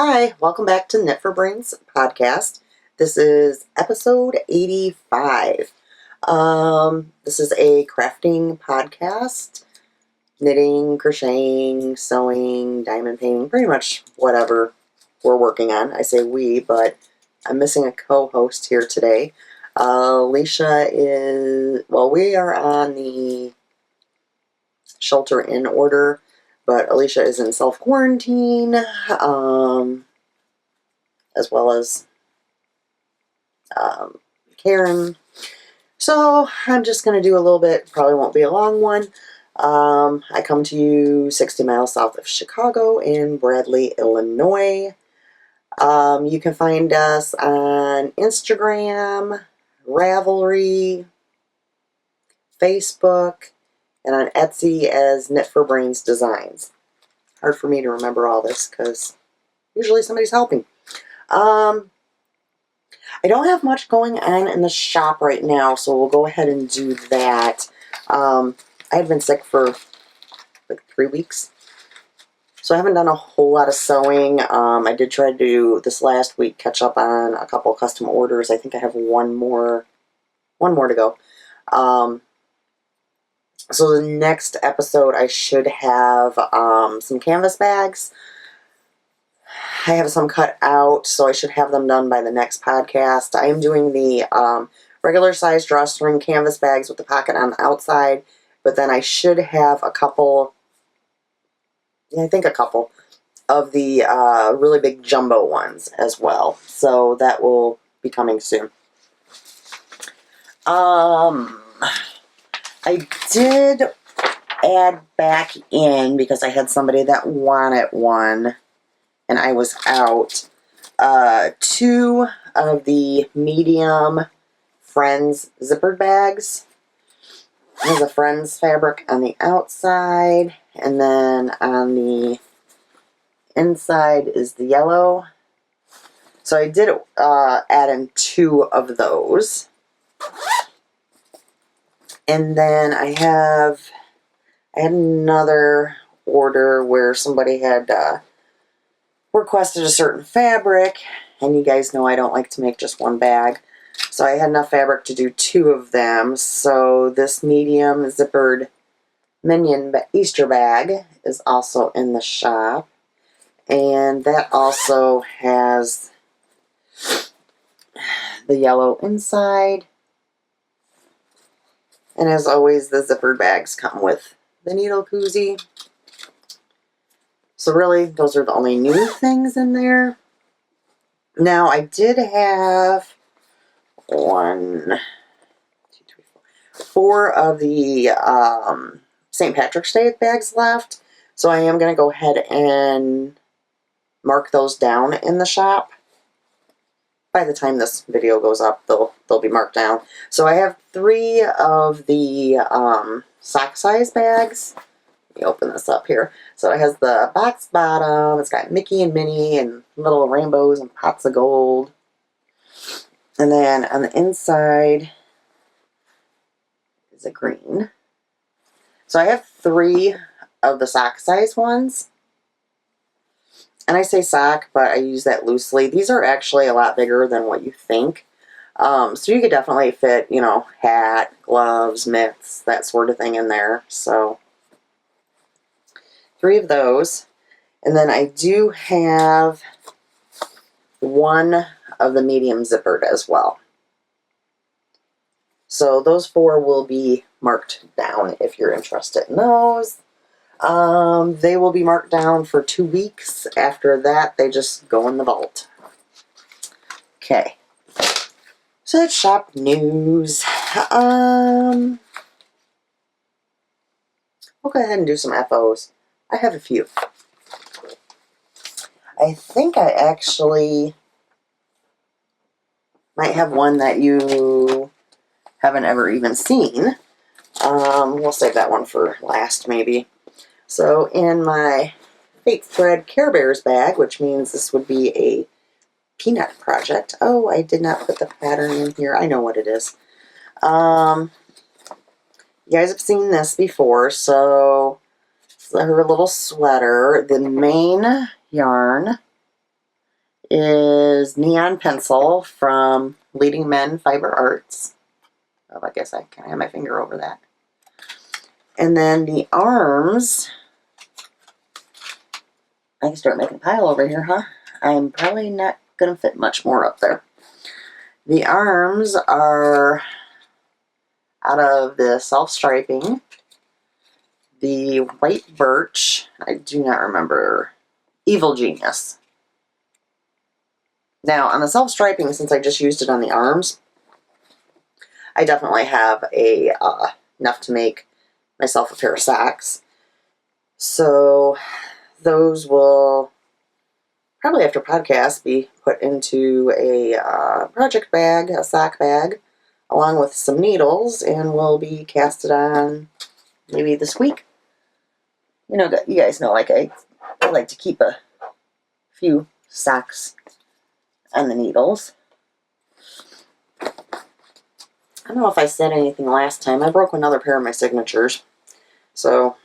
Hi, welcome back to Knit for Brains podcast. This is episode 85. This is a crafting podcast. Knitting, crocheting, sewing, diamond painting, pretty much whatever we're working on. I say we, but I'm missing a co-host here today. Alisha we are on the shelter in order, but Alisha is in self-quarantine, as well as Karen. So I'm just going to do a little bit, probably won't be a long one. I come to you 60 miles south of Chicago in Bradley, Illinois. You can find us on Instagram, Ravelry, Facebook, and on Etsy as Knit for Brains Designs. Hard for me to remember all this because usually somebody's helping. I don't have much going on in the shop right now, so we'll go ahead and do that. I had been sick for like 3 weeks, so I haven't done a whole lot of sewing. I did try to do this last week, catch up on a couple custom orders. I think I have one more to go. So the next episode I should have some canvas bags. I have some cut out, so I should have them done by the next podcast. I am doing the regular size drawstring canvas bags with the pocket on the outside, but then I should have a couple of the really big jumbo ones as well. So that will be coming soon. I did add back in, because I had somebody that wanted one and I was out, 2 of the medium Friends zippered bags. There's a Friends fabric on the outside, and then on the inside is the yellow. So I did add in 2 of those. And then I had another order where somebody had requested a certain fabric, and you guys know I don't like to make just one bag. So I had enough fabric to do 2 of them. So this medium zippered minion Easter bag is also in the shop. And that also has the yellow inside. And as always, the zippered bags come with the needle koozie. So really, those are the only new things in there. Now, I did have 4 of the St. Patrick's Day bags left. So I am going to go ahead and mark those down in the shop. By the time this video goes up, they'll be marked down. So I have 3 of the sock size bags. Let me open this up here. So it has the box bottom. It's got Mickey and Minnie and little rainbows and pots of gold. And then on the inside is a green. So I have 3 of the sock size ones. And I say sock, but I use that loosely. These are actually a lot bigger than what you think. So you could definitely fit, hat, gloves, mitts, that sort of thing in there. So 3 of those. And then I do have 1 of the medium zippered as well. So those 4 will be marked down if you're interested in those. They will be marked down for 2 weeks. After that, they just go in the vault. Okay. So that's shop news. We'll go ahead and do some FOs. I have a few. I think I actually might have one that you haven't ever even seen. We'll save that one for last, maybe. So in my Fate Thread Care Bears bag, which means this would be a peanut project. Oh, I did not put the pattern in here. I know what it is. You guys have seen this before, so her little sweater. The main yarn is Neon Pencil from Leading Men Fiber Arts. Oh, I guess I kind of have my finger over that. And then the arms, I can start making a pile over here, huh? I'm probably not going to fit much more up there. The arms are out of the self-striping, the white birch, I do not remember, Evil Genius. Now, on the self-striping, since I just used it on the arms, I definitely have enough to make myself a pair of socks. So those will probably after podcast be put into a project bag, a sock bag, along with some needles, and will be casted on maybe this week. You know, you guys know, like I like to keep a few socks on the needles. I don't know if I said anything last time. I broke another pair of my signatures, so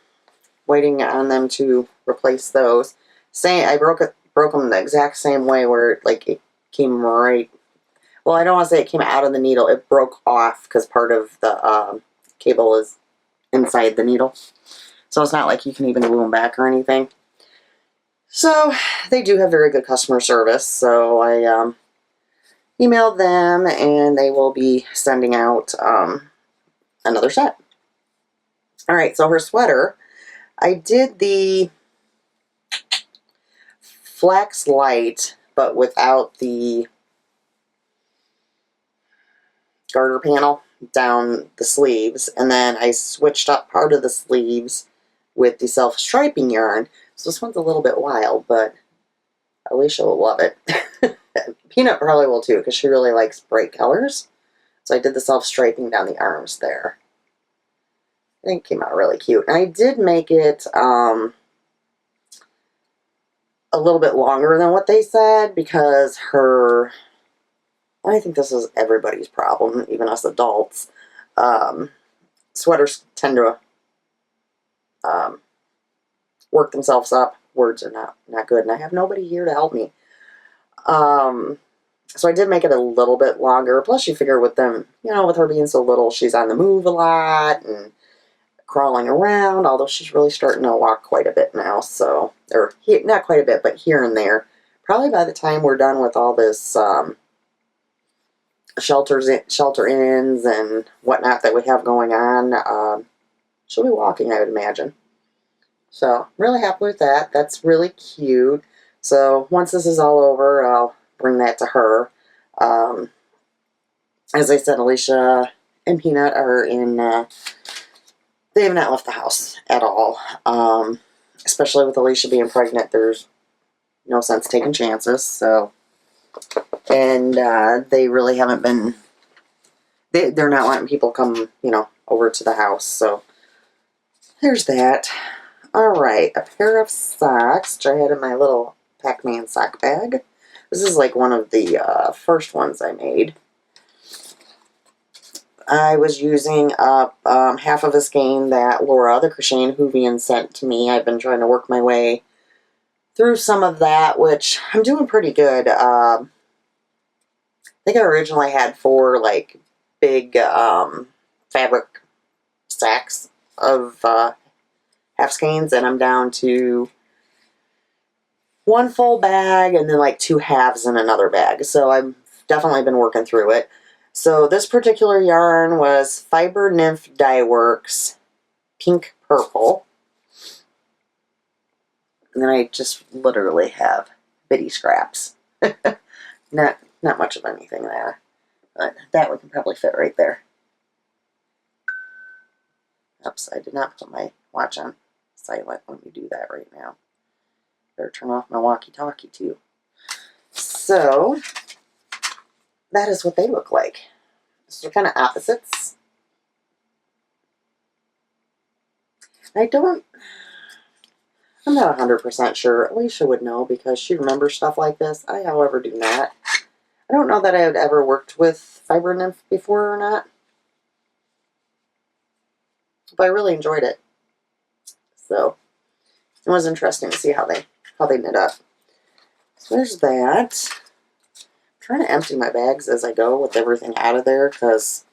waiting on them to replace those. I broke them the exact same way, where like it came right. Well, I don't want to say it came out of the needle. It broke off because part of the cable is inside the needle, so it's not like you can even glue them back or anything. So they do have very good customer service. So I emailed them, and they will be sending out another set. All right, so her sweater, I did the flax light, but without the garter panel down the sleeves, and then I switched up part of the sleeves with the self-striping yarn. So this one's a little bit wild, but Alisha will love it. Peanut probably will too, because she really likes bright colors. So I did the self-striping down the arms there. I think it came out really cute. And I did make it a little bit longer than what they said, because her, I think this is everybody's problem, even us adults, sweaters tend to work themselves up. Words are not good, and I have nobody here to help me. So I did make it a little bit longer. Plus, you figure with them, you know, with her being so little, she's on the move a lot and crawling around, although she's really starting to walk quite a bit now. So, or not quite a bit, but here and there. Probably by the time we're done with all this shelter-ins and whatnot that we have going on, she'll be walking, I would imagine. So, really happy with that. That's really cute. So, once this is all over, I'll bring that to her. As I said, Alisha and Peanut are in, they have not left the house at all. Especially with Alisha being pregnant, there's no sense taking chances. So, and they really haven't been, they're not letting people come, you know, over to the house. So, there's that. Alright, a pair of socks, which I had in my little Pac-Man sock bag. This is like one of the first ones I made. I was using up half of a skein that Laura, the Crocheting Hoovian, sent to me. I've been trying to work my way through some of that, which I'm doing pretty good. I think I originally had 4 like big fabric sacks of half skeins, and I'm down to 1 full bag and then like 2 halves in another bag. So I've definitely been working through it. So this particular yarn was Fiber Nymph Dye Works Pink Purple. And then I just literally have bitty scraps. Not much of anything there. But that one can probably fit right there. Oops, I did not put my watch on silent. Let me do that right now. Better turn off my walkie-talkie too. So, that is what they look like. So they're kind of opposites. I'm not 100% sure. Alisha would know because she remembers stuff like this. I, however, do not. I don't know that I had ever worked with Fiber Nymph before or not. But I really enjoyed it. So, it was interesting to see how they knit up. So there's that. I'm trying to empty my bags as I go with everything out of there, because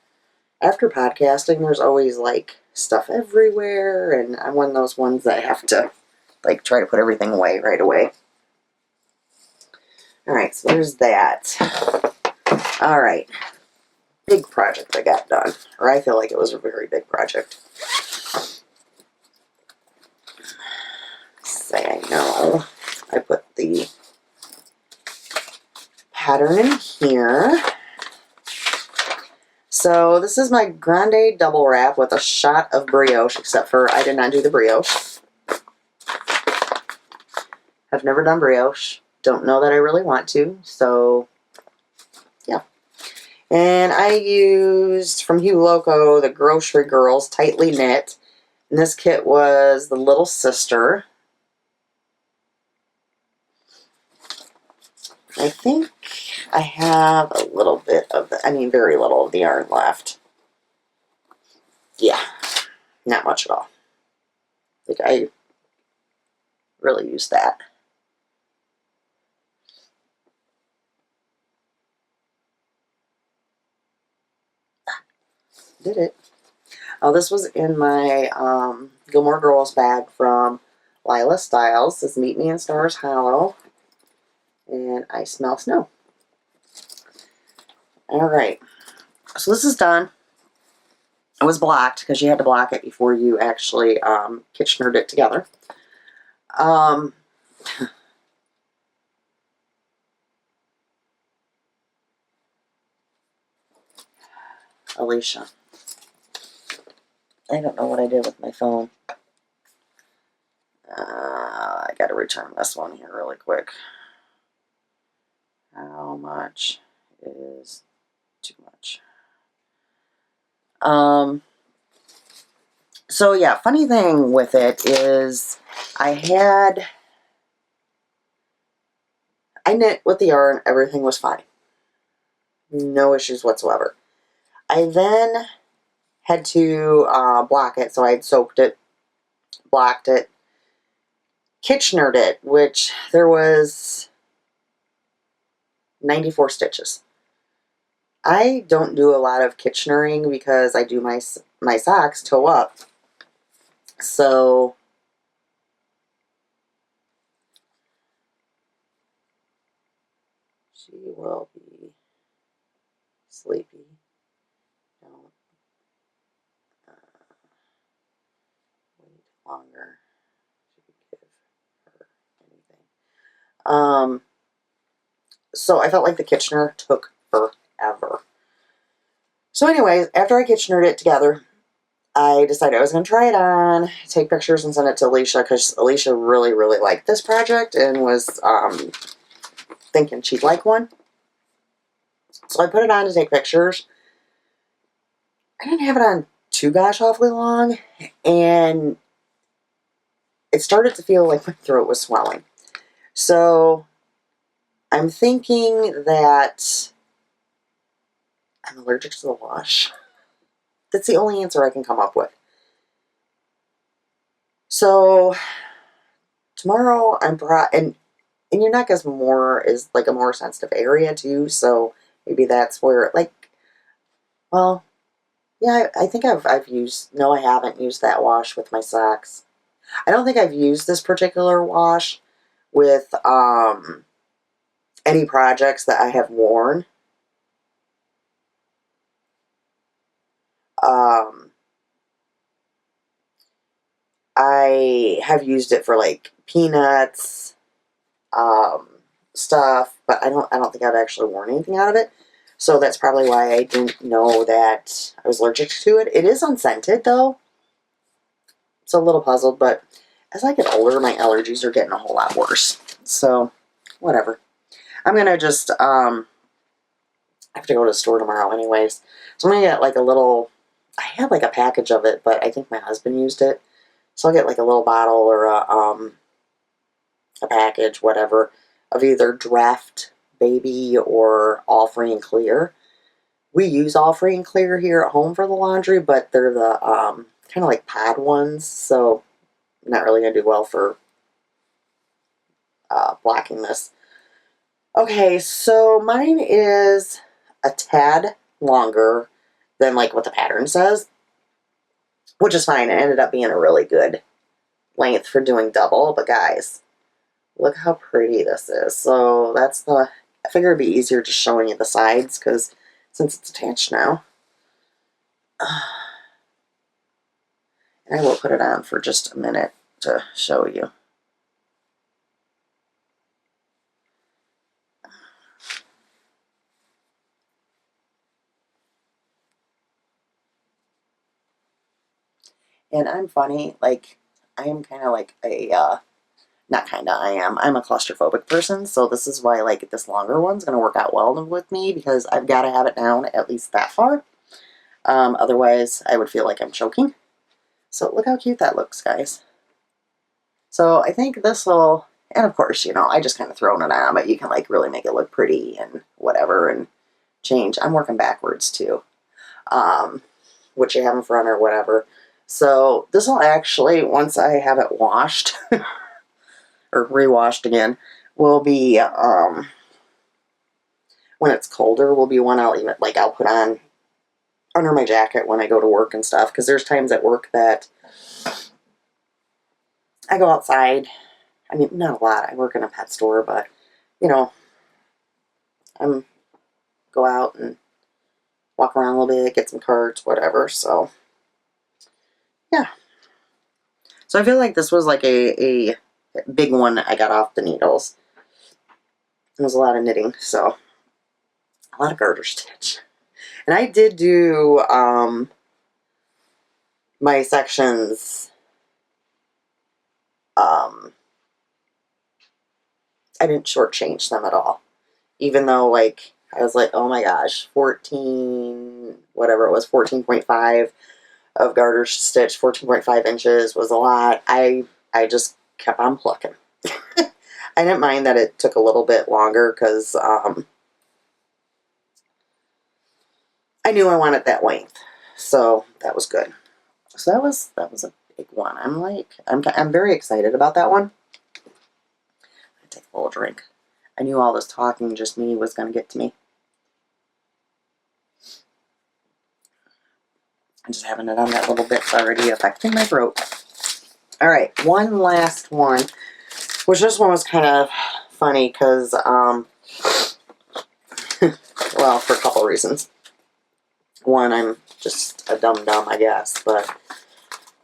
after podcasting, there's always, like, stuff everywhere, and I'm one of those ones that have to, like, try to put everything away right away. Alright, so there's that. Alright. Big project I got done. Or I feel like it was a very big project. Say I know. I put the pattern in here. So this is my grande double wrap with a shot of brioche, except for I did not do the brioche. I've never done brioche. Don't know that I really want to, so yeah. And I used, from Hue Loco, the Grocery Girls Tightly Knit. And this kit was the little sister. I think I have a little bit of the, very little of the yarn left. Yeah, not much at all. Like, I really used that. Did it. Oh, this was in my Gilmore Girls bag from Lila Styles. This is Meet Me in Stars Hollow. And I Smell Snow. Alright. So this is done. It was blocked because you had to block it before you actually Kitchenered it together. Alisha. I don't know what I did with my phone. I gotta return this one here really quick. How much is too much? So yeah, funny thing with it is I knit with the yarn, everything was fine. No issues whatsoever. I then had to block it, so I had soaked it, blocked it, Kitchenered it, which there was 94 stitches. I don't do a lot of Kitchenering because I do my socks toe up. So she will be sleepy. Don't wait longer to give her anything. So I felt like the Kitchener took forever. So anyways, after I Kitchenered it together, I decided I was going to try it on, take pictures, and send it to Alisha, because Alisha really, really liked this project and was thinking she'd like one. So I put it on to take pictures. I didn't have it on too gosh awfully long, and it started to feel like my throat was swelling. So I'm thinking that I'm allergic to the wash. That's the only answer I can come up with. So tomorrow and your neck is like a more sensitive area too, so maybe that's where, like, well, yeah, I think I've used, no, I haven't used that wash with my socks. I don't think I've used this particular wash with any projects that I have worn. I have used it for, like, peanuts stuff, but I don't think I've actually worn anything out of it. So that's probably why I didn't know that I was allergic to it. It is unscented, though. So a little puzzled, but as I get older, my allergies are getting a whole lot worse. So, whatever. I'm going to just, I have to go to the store tomorrow anyways. So I'm going to get, like, I had, like, a package of it, but I think my husband used it. So I'll get, like, a little bottle or a package, whatever, of either Draft Baby or All Free and Clear. We use All Free and Clear here at home for the laundry, but they're the kind of like pad ones, so not really going to do well for blocking this. Okay, so mine is a tad longer than like what the pattern says, which is fine. It ended up being a really good length for doing double, but guys, look how pretty this is. So that's the, I figure it'd be easier just showing you the sides because since it's attached now. And I will put it on for just a minute to show you. And I'm funny, like, I am kind of like a, not kind of, I'm a claustrophobic person, so this is why, like, this longer one's going to work out well with me, because I've got to have it down at least that far. Otherwise, I would feel like I'm choking. So look how cute that looks, guys. So I think this will, and of course, you know, I just kind of thrown it on, but you can, like, really make it look pretty and whatever, and change. I'm working backwards, too. Which you have in front or whatever. So this will actually, once I have it washed, or re-washed again, will be, when it's colder, will be one I'll even, like, I'll put on under my jacket when I go to work and stuff, because there's times at work that I go outside. I mean, not a lot. I work in a pet store, but, you know, I'm go out and walk around a little bit, get some carts, whatever, so, yeah. So I feel like this was like a big one I got off the needles. It was a lot of knitting, so a lot of garter stitch. And I did do my sections, I didn't shortchange them at all. Even though, like, I was like, oh my gosh, 14, whatever it was, 14.5 of garter stitch, 14.5 inches was a lot. I just kept on plucking. I didn't mind that it took a little bit longer because I knew I wanted that length, so that was good. So that was a big one. I'm very excited about that one. I take a little drink. I knew all this talking just me was going to get to me. I'm just having it on that little bit's already affecting my throat. All right, one last one, which this one was kind of funny because, well, for a couple reasons. One, I'm just a dum-dum, I guess, but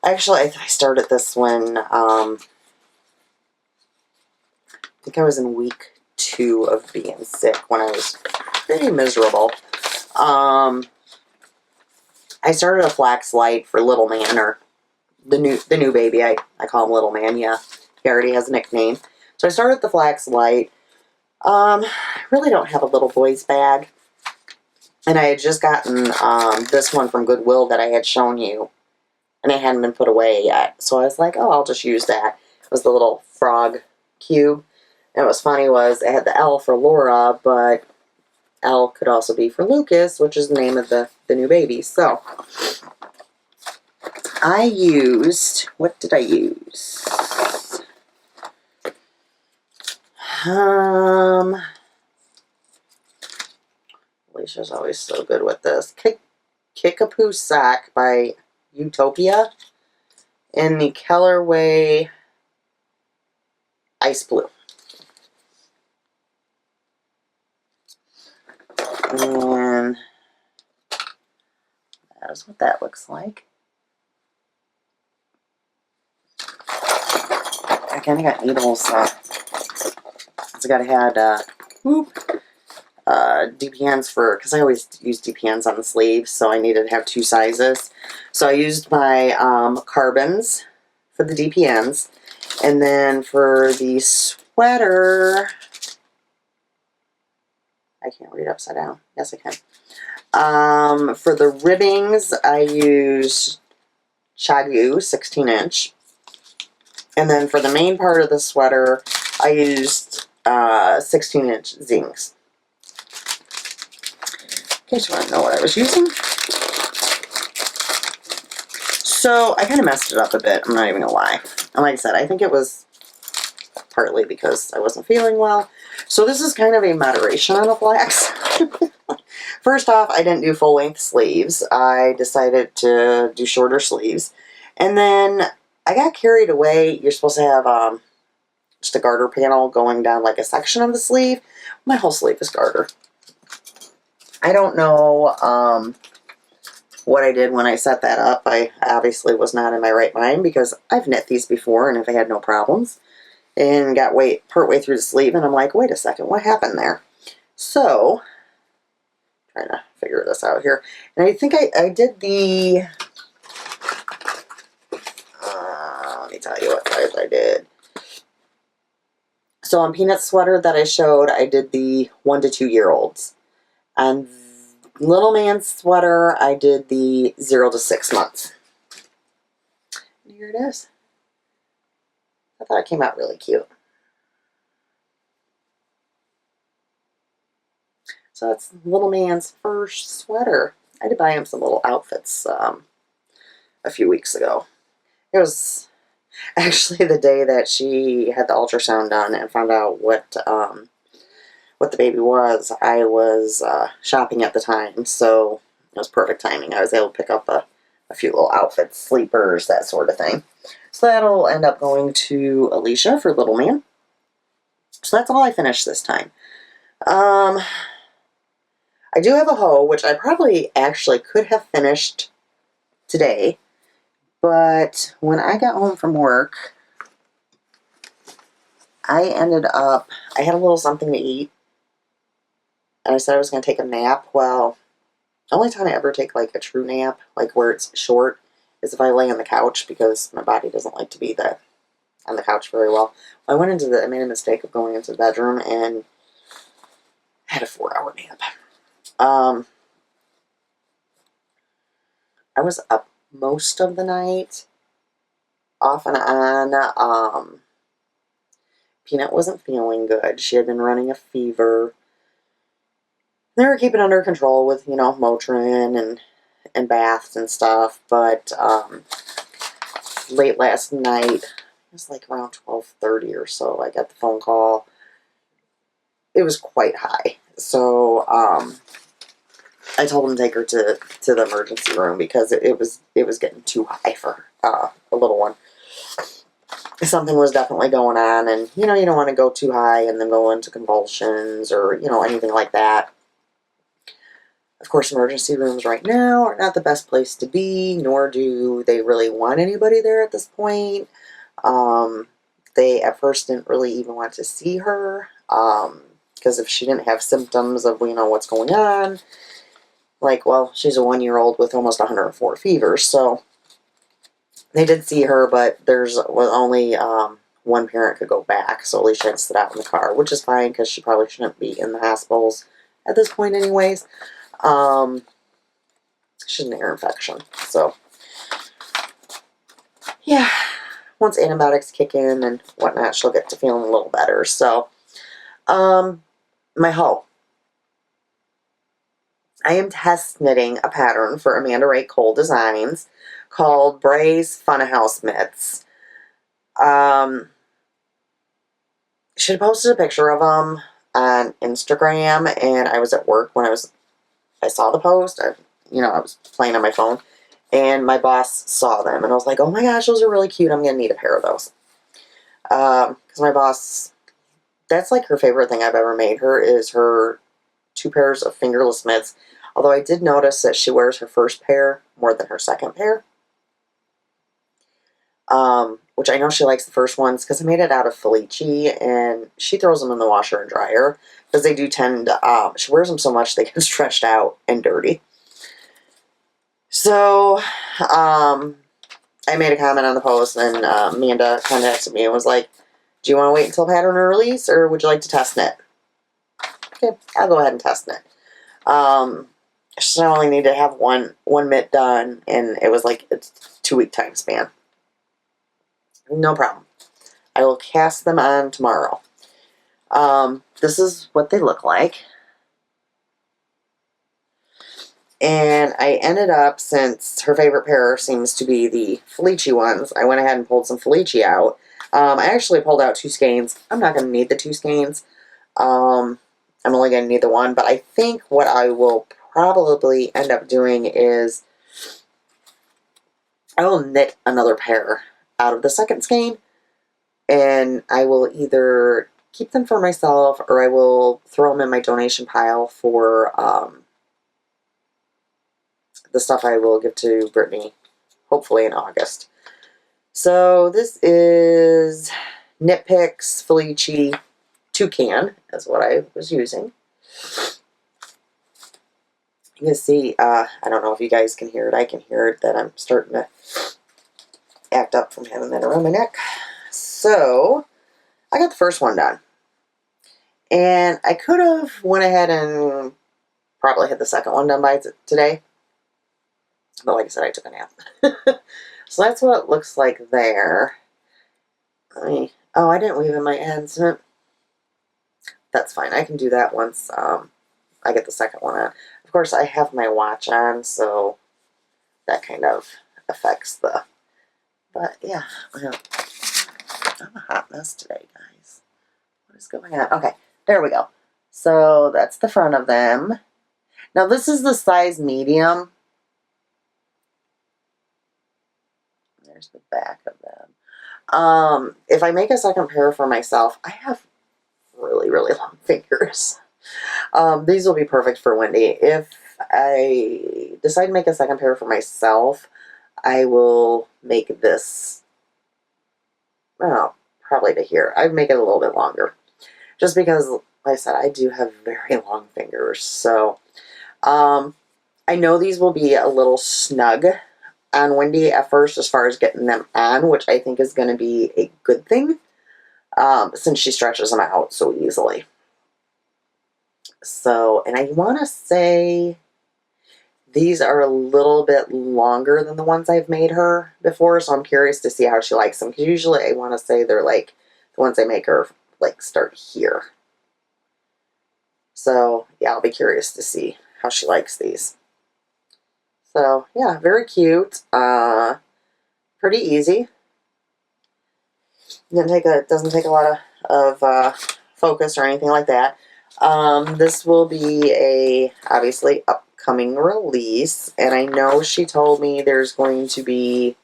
actually, I started this when, I think I was in week 2 of being sick when I was pretty miserable. I started a flax light for Little Man, or the new baby. I call him Little Man, yeah. He already has a nickname. So I started the flax light. I really don't have a little boy's bag. And I had just gotten this one from Goodwill that I had shown you. And it hadn't been put away yet. So I was like, oh, I'll just use that. It was the little frog cube. And what was funny was it had the L for Laura, but L could also be for Lucas, which is the name of the new baby. So I used, what did I use? Alicia's always so good with this. Kickapoo Sack by Utopia in the colorway Ice Blue. And that is what that looks like. I kind of got needles, so I got to had DPNs for, because I always use DPNs on the sleeves, so I needed to have 2 sizes. So I used my carbons for the DPNs, and then for the sweater, I can't read upside down. Yes, I can. For the ribbings, I used Chagu 16-inch. And then for the main part of the sweater, I used 16-inch zings. In case you want to know what I was using. So I kind of messed it up a bit. I'm not even going to lie. And like I said, I think it was partly because I wasn't feeling well. So this is kind of a moderation on the flax. First off, I didn't do full-length sleeves. I decided to do shorter sleeves. And then I got carried away. You're supposed to have just a garter panel going down like a section of the sleeve. My whole sleeve is garter. I don't know what I did when I set that up. I obviously was not in my right mind because I've knit these before and I've had no problems. And got partway through the sleeve and I'm like, wait a second, what happened there? So, trying to figure this out here. And I think I did the, let me tell you what size I did. So on Peanut's sweater that I showed, I did the 1 to 2 year olds. On Little Man's sweater, I did the 0 to 6 months. And here it is. I thought it came out really cute. So that's Little Man's first sweater. I did buy him some little outfits a few weeks ago. It was actually the day that she had the ultrasound done and found out what the baby was. I was shopping at the time, so it was perfect timing. I was able to pick up a few little outfits, sleepers, that sort of thing. So that'll end up going to Alisha for Little Man. So that's all I finished this time. I do have a hoe, which I probably actually could have finished today, but when I got home from work, I had a little something to eat, and I said I was going to take a nap. Well, the only time I ever take like a true nap, like where it's short, is if I lay on the couch because my body doesn't like to be on the couch very well. I made a mistake of going into the bedroom and had a 4-hour nap. I was up most of the night, off and on. Peanut wasn't feeling good. She had been running a fever. They were keeping under control with, Motrin and baths and stuff, but late last night, it was like around 12:30 or so, I got the phone call. It was quite high, so I told him to take her to the emergency room because it was getting too high for a little one. Something was definitely going on, and you don't want to go too high and then go into convulsions or anything like that. Of course, emergency rooms right now are not the best place to be, nor do they really want anybody there at this point. They at first didn't really even want to see her because if she didn't have symptoms of what's going on, like, well, she's a 1-year-old with almost 104 fevers, so they did see her, but there's only one parent could go back, so at least she had to sit out in the car, which is fine because she probably shouldn't be in the hospitals at this point anyways. She's an ear infection, so yeah, once antibiotics kick in and whatnot, she'll get to feeling a little better. So, my hoe. I am test knitting a pattern for Amanda Ray Cole Designs called Bray's Funhouse Mitts. She posted a picture of them on Instagram, and I was at work when I saw the post. I was playing on my phone, and my boss saw them, and I was like, oh my gosh, those are really cute. I'm going to need a pair of those. Because my boss, that's like her favorite thing I've ever made her, is her 2 pairs of fingerless mitts. Although I did notice that she wears her first pair more than her second pair. Which I know she likes the first ones because I made it out of Felici, and she throws them in the washer and dryer because they do tend to, she wears them so much they get stretched out and dirty. So, I made a comment on the post, and Amanda contacted me and was like, do you want to wait until pattern release, or would you like to test knit? Okay, I'll go ahead and test knit. So I only need to have one mitt done, and it was like a 2-week time span. No problem. I will cast them on tomorrow. This is what they look like. And I ended up, since her favorite pair seems to be the Felici ones, I went ahead and pulled some Felici out. I actually pulled out 2 skeins. I'm not going to need the 2 skeins. I'm only going to need the one, but I think what I will probably end up doing is I will knit another pair out of the second skein, and I will either keep them for myself or I will throw them in my donation pile for the stuff I will give to Brittany, hopefully in August. So this is Knit Picks Felici Toucan, is what I was using. You can see, I don't know if you guys can hear it. I can hear it, that I'm starting to act up from having that around my neck. So, I got the first one done. And I could have went ahead and probably had the second one done by today. But like I said, I took a nap. So that's what it looks like there. Oh, I didn't weave in my ends. That's fine. I can do that once I get the second one on. Of course, I have my watch on, so that kind of affects the... But yeah, I'm a hot mess today, guys. What is going on? Okay, there we go. So that's the front of them. Now this is the size medium. There's the back of them. If I make a second pair for myself, I have really, really long fingers. These will be perfect for Wendy. If I decide to make a second pair for myself, I will make this, well, probably to here. I'd make it a little bit longer. Just because, like I said, I do have very long fingers. So, I know these will be a little snug on Wendy at first as far as getting them on, which I think is going to be a good thing, since she stretches them out so easily. So, and I want to say these are a little bit longer than the ones I've made her before, so I'm curious to see how she likes them, because usually I want to say they're like, the ones I make her, like, start here. So, yeah, I'll be curious to see how she likes these. So, yeah, very cute. Pretty easy. Doesn't take a lot of focus or anything like that. This will be a, obviously, upcoming release, and I know she told me there's going to be,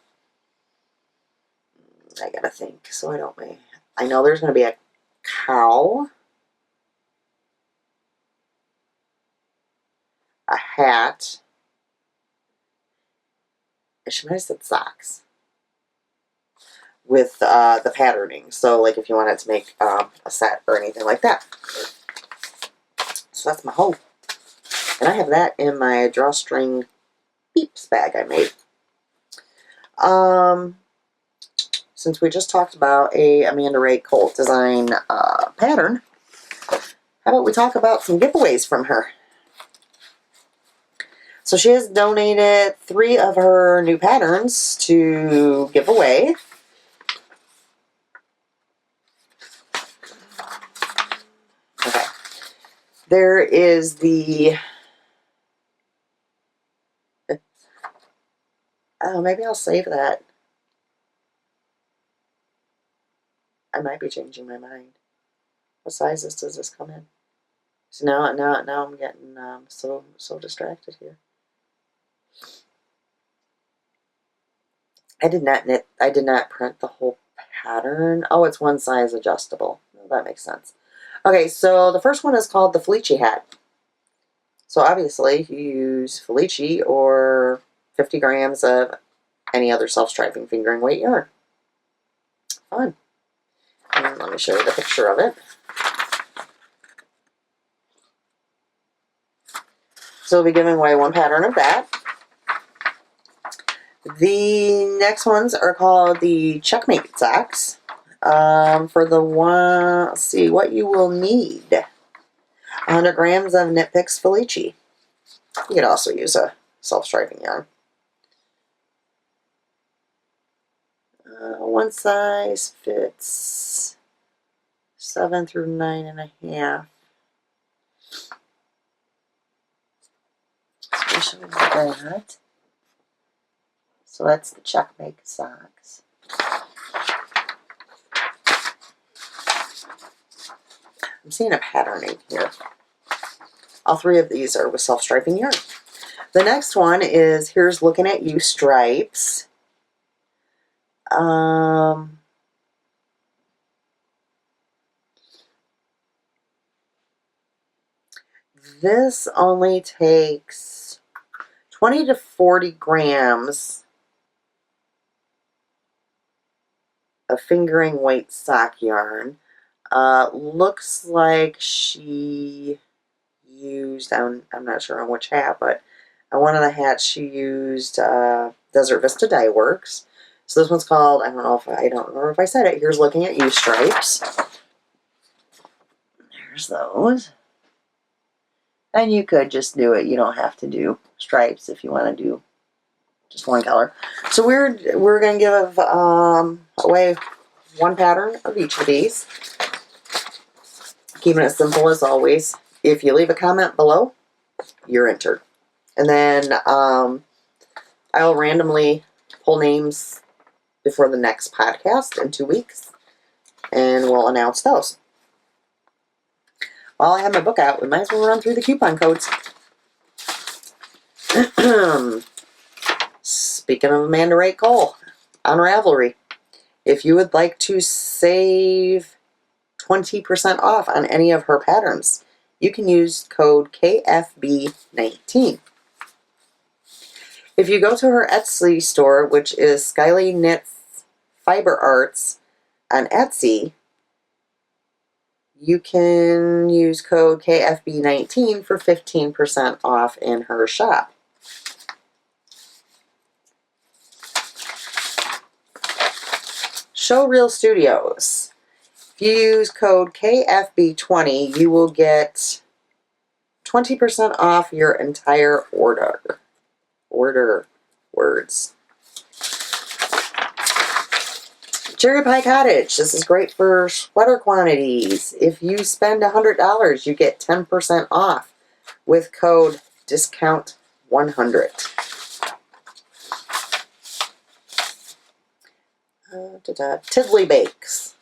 I gotta think, so I don't make, I know there's going to be a cow, a hat, she might have said socks, with the patterning, so like if you wanted to make a set or anything like that. So that's my hope. And I have that in my drawstring peeps bag I made. Since we just talked about a Amanda Ray Colt design pattern, how about we talk about some giveaways from her? So she has donated 3 of her new patterns to give away. Okay. There is the... Oh, maybe I'll save that. I might be changing my mind. What sizes does this come in? So now I'm getting so distracted here. I did not print the whole pattern. Oh, it's one size adjustable. Oh, that makes sense. Okay, so the first one is called the Felici hat. So obviously you use Felici or 50 grams of any other self-striping fingering weight yarn. Fun. And let me show you the picture of it. So we'll be giving away 1 pattern of that. The next ones are called the Checkmate socks. For the one, let's see, what you will need. 100 grams of Knit Picks Felici. You could also use a self-striping yarn. One size fits 7 through 9.5. Especially that. So that's the Checkmate socks. I'm seeing a patterning here. All three of these are with self-striping yarn. The next one is Here's Looking at You Stripes. This only takes 20 to 40 grams of fingering weight sock yarn. Looks like she used, I'm not sure on which hat, but on one of the hats she used Desert Vista Dye Works. So this one's called, I don't remember if I said it, Here's Looking at You Stripes. There's those. And you could just do it. You don't have to do stripes if you want to do just one color. So we're going to give away one pattern of each of these. Keeping it simple as always. If you leave a comment below, you're entered. And then I'll randomly pull names before the next podcast in 2 weeks. And we'll announce those. While I have my book out, we might as well run through the coupon codes. Speaking of Amanda Ray Cole, on Ravelry, if you would like to save 20% off on any of her patterns, you can use code KFB19. If you go to her Etsy store, which is Skyly Knits Fiber Arts on Etsy, you can use code KFB19 for 15% off in her shop. Showreel Studios. If you use code KFB20, you will get 20% off your entire order. Words. Cherry Pie Cottage. This is great for sweater quantities. If you spend $100, you get 10% off with code DISCOUNT100. Tiddly Bakes.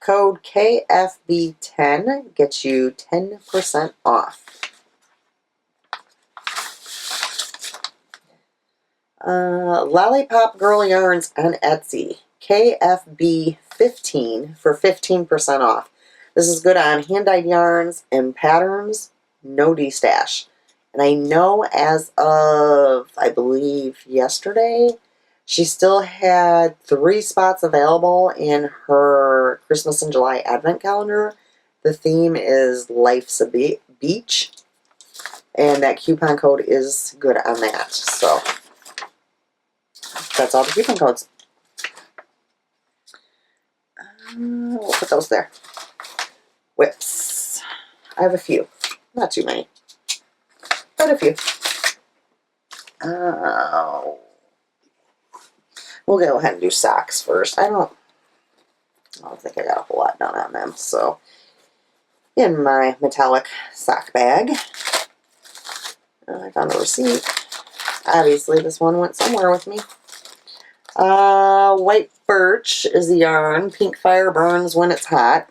Code KFB10 gets you 10% off. Lollipop Girl Yarns on Etsy. KFB15 for 15% off. This is good on hand-dyed yarns and patterns, no destash. And I know as of, I believe, yesterday, she still had 3 spots available in her Christmas and July Advent calendar. The theme is Life's a Beach. And that coupon code is good on that. So, that's all the coupon codes. We'll put those there. Whips. I have a few. Not too many. But a few. We'll go ahead and do socks first. I don't think I got a whole lot done on them. So, in my metallic sock bag, I found a receipt. Obviously, this one went somewhere with me. White Birch is the yarn. Pink Fire burns when it's hot.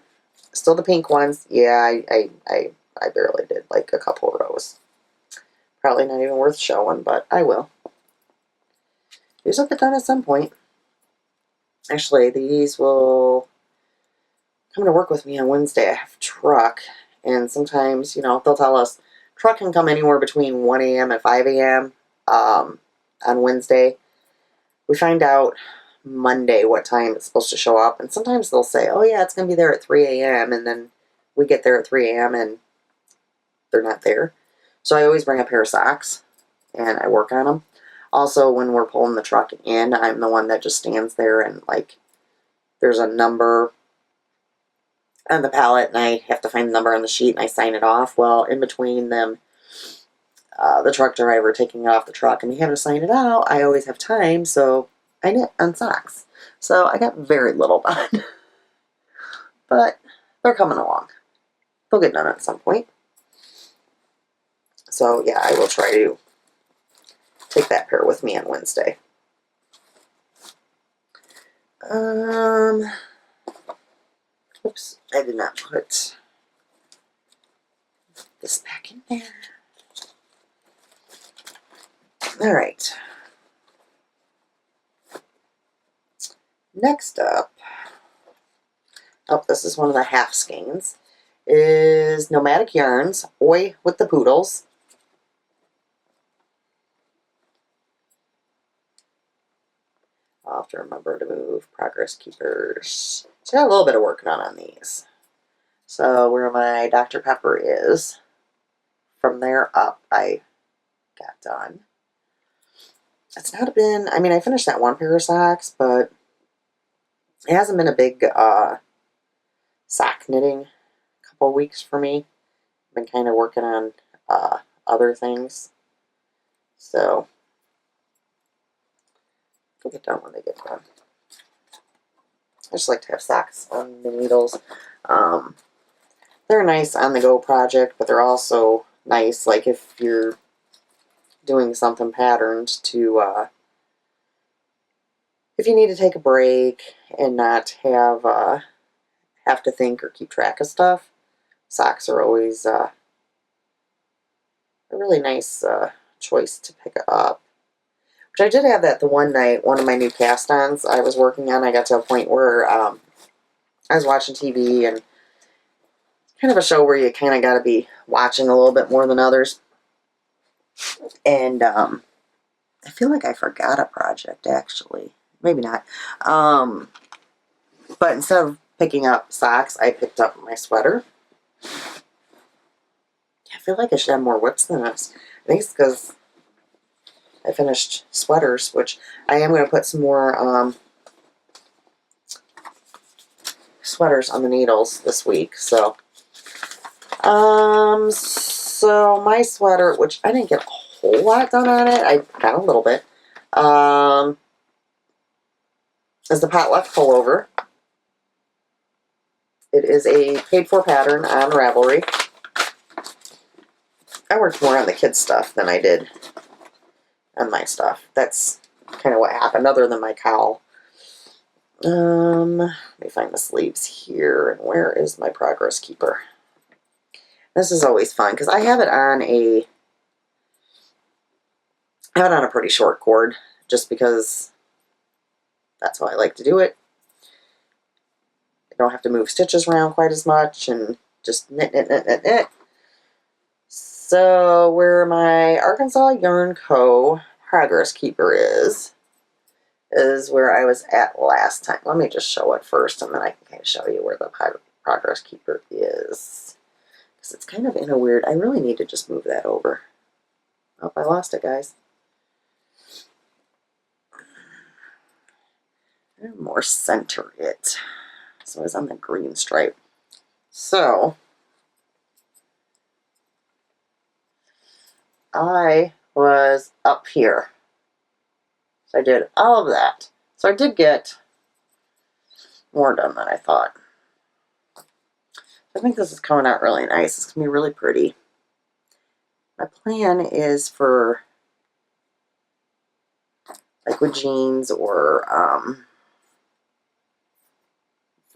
Still the pink ones. Yeah, I barely did like a couple rows. Probably not even worth showing, but I will. These will get done at some point. Actually, these will come to work with me on Wednesday. I have a truck, and sometimes, they'll tell us truck can come anywhere between 1 a.m. and 5 a.m. On Wednesday. We find out Monday what time it's supposed to show up, and sometimes they'll say, oh yeah, it's going to be there at 3 a.m., and then we get there at 3 a.m. and they're not there. So I always bring a pair of socks, and I work on them. Also, when we're pulling the truck in, I'm the one that just stands there and, there's a number on the pallet, and I have to find the number on the sheet, and I sign it off. Well, in between them, the truck driver taking it off the truck and me having to sign it out, I always have time, so I knit on socks. So I got very little done. But they're coming along. They'll get done at some point. So yeah, I will try to take that pair with me on Wednesday. Oops, I did not put this back in there. All right. Next up, this is one of the half skeins, is Nomadic Yarns, Oi with the Poodles. I'll have to remember to move Progress Keepers. So I got a little bit of work done on these. So where my Dr. Pepper is, from there up, I got done. It's not been, I mean, I finished that one pair of socks, but it hasn't been a big sock knitting couple weeks for me. I've been kind of working on other things. So, they'll get done when they get done. I just like to have socks on the needles. They're nice on the go project, but they're also nice, like if you're doing something patterned to, if you need to take a break and not have to think or keep track of stuff, socks are always a really nice choice to pick up. Which I did have that the one night, one of my new cast-ons I was working on. I got to a point where I was watching TV, and kind of a show where you kind of got to be watching a little bit more than others. And I feel like I forgot a project, actually. Maybe not. But instead of picking up socks, I picked up my sweater. I feel like I should have more whips than this. I think it's because I finished sweaters, which I am going to put some more sweaters on the needles this week. So my sweater, which I didn't get a whole lot done on it, I got a little bit, is the potluck pullover. It is a paid-for pattern on Ravelry. I worked more on the kids' stuff than I did on my stuff. That's kind of what happened, other than my cowl. Let me find the sleeves here. And where is my Progress Keeper? This is always fun because I have it on a pretty short cord, just because that's how I like to do it. I don't have to move stitches around quite as much, and just knit, knit, knit, knit, knit. So where my Arkansas Yarn Co. Progress Keeper is where I was at last time. Let me just show it first, and then I can kind of show you where the Progress Keeper is. Because it's kind of in a weird, I really need to just move that over. Oh, I lost it, guys. More center it. So I was on the green stripe. So I was up here. So I did all of that. So I did get more done than I thought. I think this is coming out really nice. It's going to be really pretty. My plan is for like with jeans or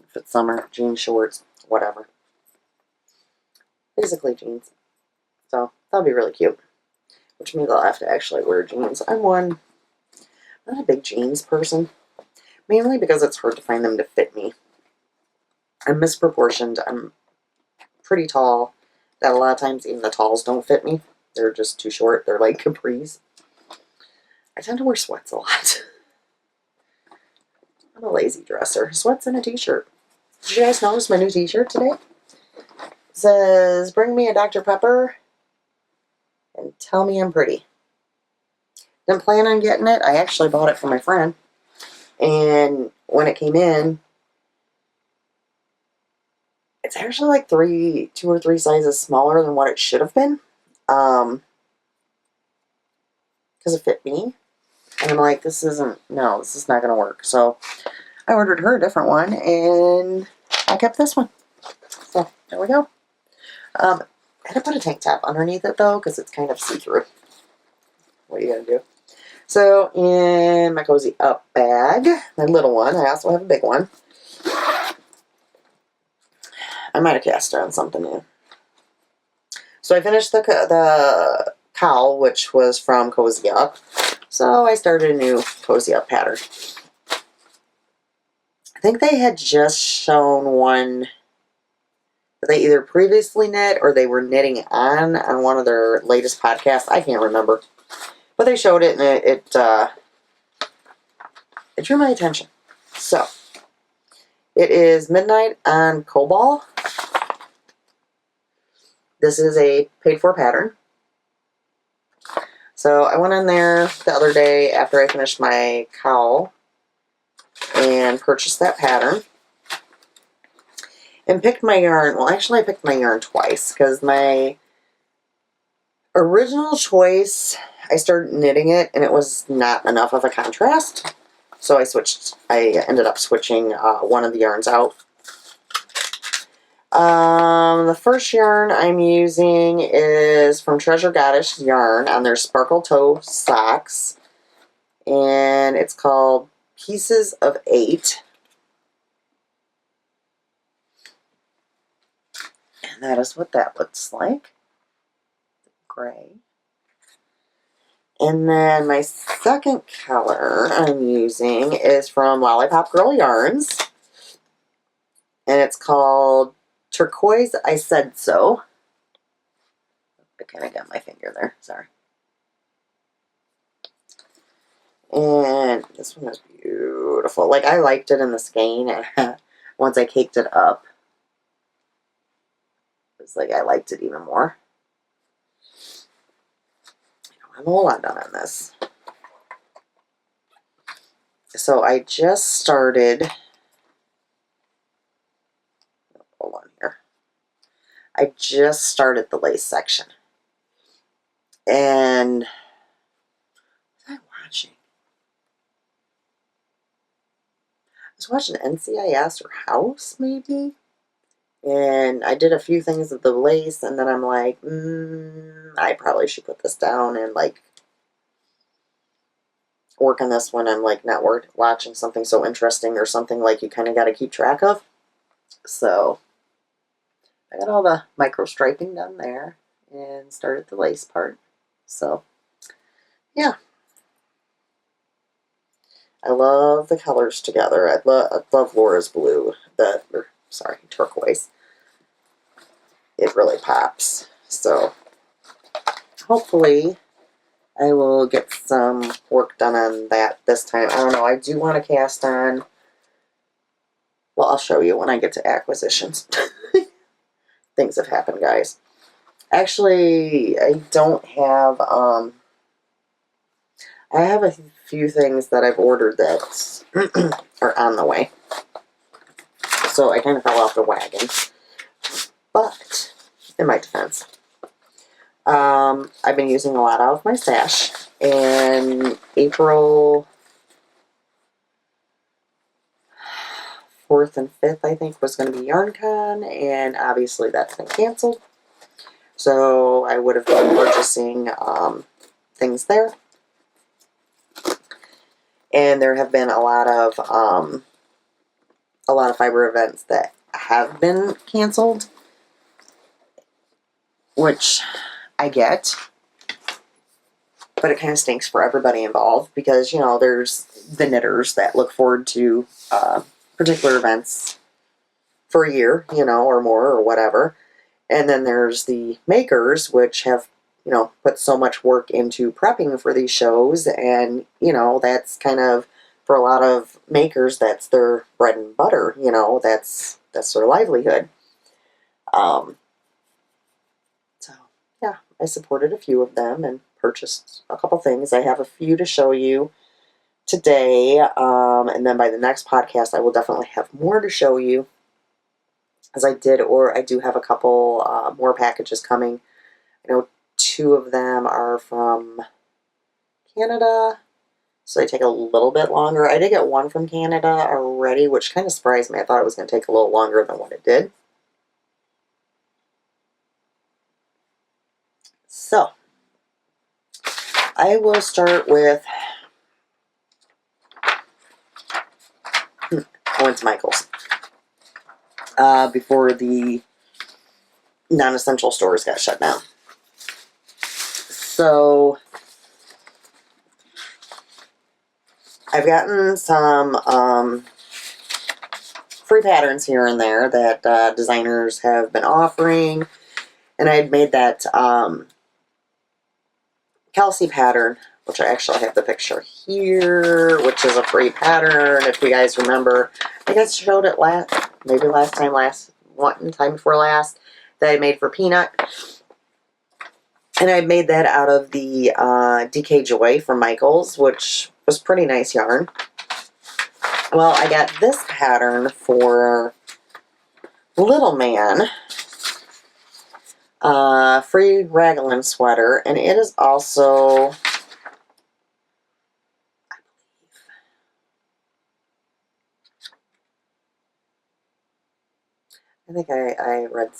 if it's summer, jean shorts, whatever. Basically jeans. So that'll be really cute. Which means I'll have to actually wear jeans. I'm not a big jeans person. Mainly because it's hard to find them to fit me. I'm misproportioned. I'm pretty tall. That a lot of times even the talls don't fit me. They're just too short. They're like capris. I tend to wear sweats a lot. I'm a lazy dresser. Sweats and a t-shirt. Did you guys notice my new t-shirt today? It says, bring me a Dr. Pepper and tell me I'm pretty. Didn't plan on getting it. I actually bought it for my friend. And when it came in, it's actually like 2 or 3 sizes smaller than what it should have been. Because it fit me. And I'm like, this is not going to work. So I ordered her a different one, and I kept this one. So there we go. I had to put a tank top underneath it, though, because it's kind of see-through. What are you going to do? So in my Cozy Up bag, my little one, I also have a big one. I might have cast on something new. So I finished the cowl, which was from Cozy Up. So I started a new Cozy Up pattern. I think they had just shown one that they either previously knit or they were knitting on one of their latest podcasts. I can't remember. But they showed it, and it drew my attention. So, it is Midnight on Cobalt. This is a paid-for pattern. So, I went in there the other day after I finished my cowl and purchased that pattern. And picked my yarn. Well, actually, I picked my yarn twice, because my original choice, I started knitting it, and it was not enough of a contrast. So I ended up switching one of the yarns out. The first yarn I'm using is from Treasure Goddess Yarn on their Sparkle Toe socks. And it's called Pieces of 8. And that is what that looks like. Gray. And then my second color I'm using is from Lollipop Girl Yarns. And it's called Turquoise I Said So. I kind of got my finger there. Sorry. And this one is beautiful. Like, I liked it in the skein. And once I caked it up, it's like I liked it even more. I don't have a whole lot done on this. So I just started. Hold on here. I just started the lace section. And what was I watching? I was watching NCIS or House, maybe? And I did a few things with the lace, and then I'm like, I probably should put this down and, like, work on this when I'm, like, not watching something so interesting or something, like, you kind of got to keep track of. So, I got all the micro striping done there and started the lace part. So, yeah. I love the colors together. I love Laura's blue. Turquoise. It really pops. So, hopefully, I will get some work done on that this time. I don't know. I do want to cast on. Well, I'll show you when I get to acquisitions. Things have happened, guys. Actually, I don't have. I have a few things that I've ordered that are on the way. So I kind of fell off the wagon. But, in my defense, I've been using a lot out of my stash. And April 4th and 5th, I think, was going to be YarnCon. And obviously that's been canceled. So I would have been purchasing things there. And there have been a lot of fiber events that have been canceled, which I get, but it kind of stinks for everybody involved because, you know, there's the knitters that look forward to particular events for a year, you know, or more or whatever, and then there's the makers, which have, you know, put so much work into prepping for these shows, and, you know, that's kind of, for a lot of makers, that's their bread and butter, you know, that's their livelihood. So, yeah, I supported a few of them and purchased a couple things. I have a few to show you today, and then by the next podcast, I will definitely have more to show you, as I do have a couple more packages coming. I know 2 of them are from Canada, so they take a little bit longer. I did get one from Canada already, which kind of surprised me. I thought it was going to take a little longer than what it did. So, I will start with, I went to Michael's before the non-essential stores got shut down. So I've gotten some free patterns here and there that designers have been offering. And I had made that Kelsey pattern, which I actually have the picture here, which is a free pattern. If you guys remember, I guess I showed it maybe last time before last, that I made for Peanut. And I made that out of the DK Joy from Michaels, which was pretty nice yarn. Well, I got this pattern for Little Man, free raglan sweater, and it is also, I think I read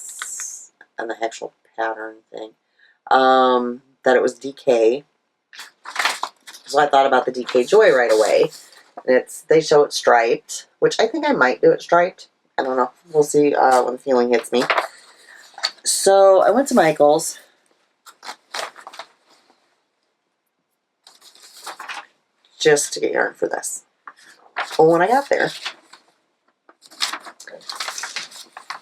on the actual pattern thing that it was DK, so I thought about the DK Joy right away. And they show it striped, which I think I might do it striped. I don't know. We'll see when the feeling hits me. So I went to Michael's. Just to get yarn for this. Well, when I got there,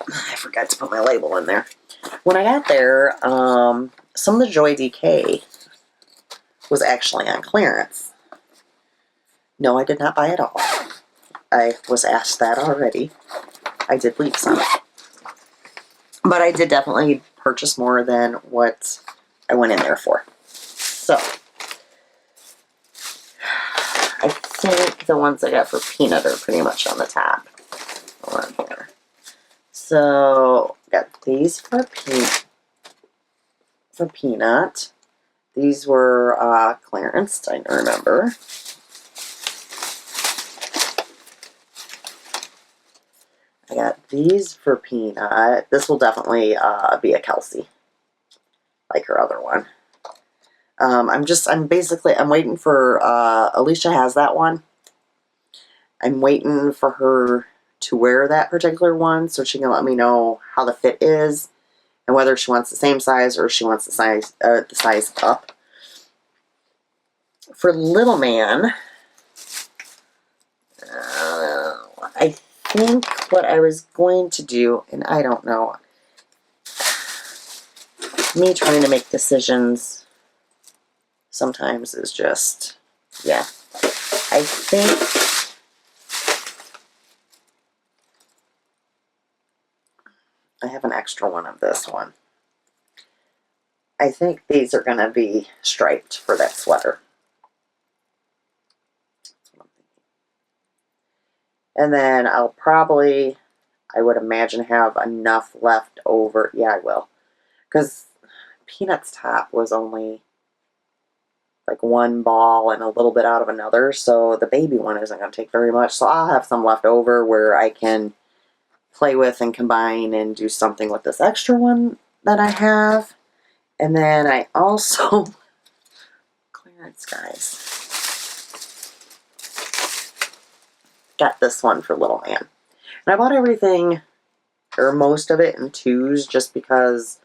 I forgot to put my label in there. When I got there, some of the Joy DK was actually on clearance. No, I did not buy it all. I was asked that already. I did leave some. But I did definitely purchase more than what I went in there for. So, I think the ones I got for Peanut are pretty much on the top. Hold on here. So, got these for Peanut. These were clearance, I remember. I got these for Peanut. This will definitely be a Kelsey, like her other one. I'm waiting for, Alisha has that one. I'm waiting for her to wear that particular one so she can let me know how the fit is and whether she wants the same size or she wants the size up. For Little Man, I think what I was going to do, and I don't know, me trying to make decisions sometimes is just, yeah. I think I have an extra one of this one. I think these are going to be striped for that sweater. And then I'll probably, I would imagine, have enough left over. Yeah, I will. Because Peanut's top was only like one ball and a little bit out of another. So the baby one isn't going to take very much. So I'll have some left over where I can play with and combine and do something with this extra one that I have. And then I also, clearance, guys, got this one for Little Man. And I bought everything, or most of it, in twos just because